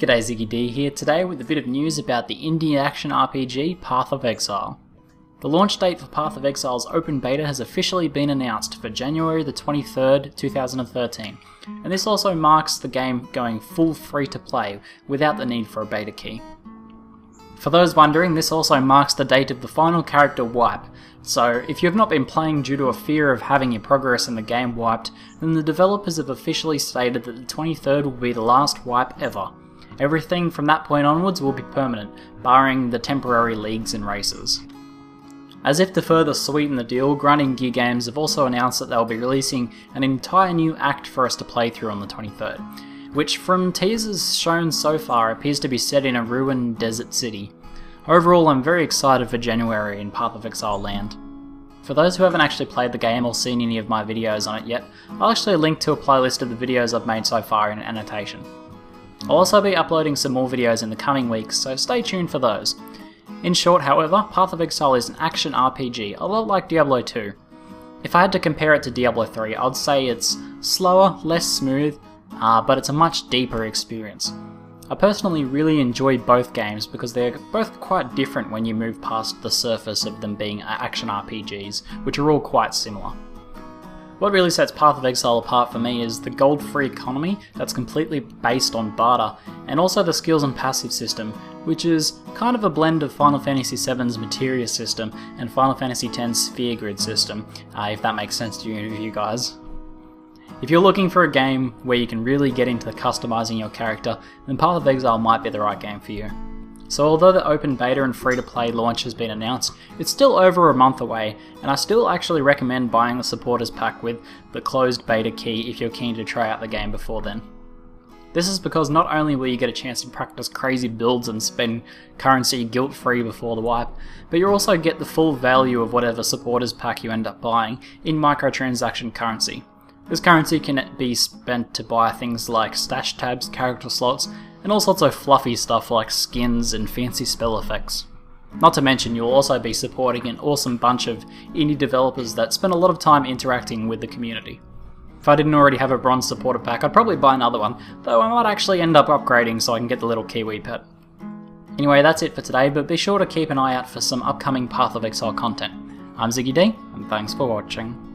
G'day, ZiggyD here today with a bit of news about the indie action RPG Path of Exile. The launch date for Path of Exile's open beta has officially been announced for January the 23rd, 2013, and this also marks the game going full free to play without the need for a beta key. For those wondering, this also marks the date of the final character wipe, so if you have not been playing due to a fear of having your progress in the game wiped, then the developers have officially stated that the 23rd will be the last wipe ever. Everything from that point onwards will be permanent, barring the temporary leagues and races. As if to further sweeten the deal, Grinding Gear Games have also announced that they'll be releasing an entire new act for us to play through on the 23rd, which from teasers shown so far appears to be set in a ruined desert city. Overall, I'm very excited for January in Path of Exile land. For those who haven't actually played the game or seen any of my videos on it yet, I'll actually link to a playlist of the videos I've made so far in an annotation. I'll also be uploading some more videos in the coming weeks, so stay tuned for those. In short, however, Path of Exile is an action RPG, a lot like Diablo 2. If I had to compare it to Diablo 3, I'd say it's slower, less smooth, but it's a much deeper experience. I personally really enjoy both games because they're both quite different when you move past the surface of them being action RPGs, which are all quite similar. What really sets Path of Exile apart for me is the gold-free economy that's completely based on barter, and also the skills and passive system, which is kind of a blend of Final Fantasy VII's materia system and Final Fantasy X's sphere grid system, if that makes sense to any of you guys. If you're looking for a game where you can really get into customizing your character, then Path of Exile might be the right game for you. So although the open beta and free-to-play launch has been announced, it's still over a month away, and I still actually recommend buying the supporters pack with the closed beta key if you're keen to try out the game before then. This is because not only will you get a chance to practice crazy builds and spend currency guilt-free before the wipe, but you'll also get the full value of whatever supporters pack you end up buying in microtransaction currency. This currency can be spent to buy things like stash tabs, character slots, and all sorts of fluffy stuff like skins and fancy spell effects. Not to mention you'll also be supporting an awesome bunch of indie developers that spend a lot of time interacting with the community. If I didn't already have a bronze supporter pack, I'd probably buy another one, though I might actually end up upgrading so I can get the little Kiwi pet. Anyway, that's it for today, but be sure to keep an eye out for some upcoming Path of Exile content. I'm ZiggyD, and thanks for watching.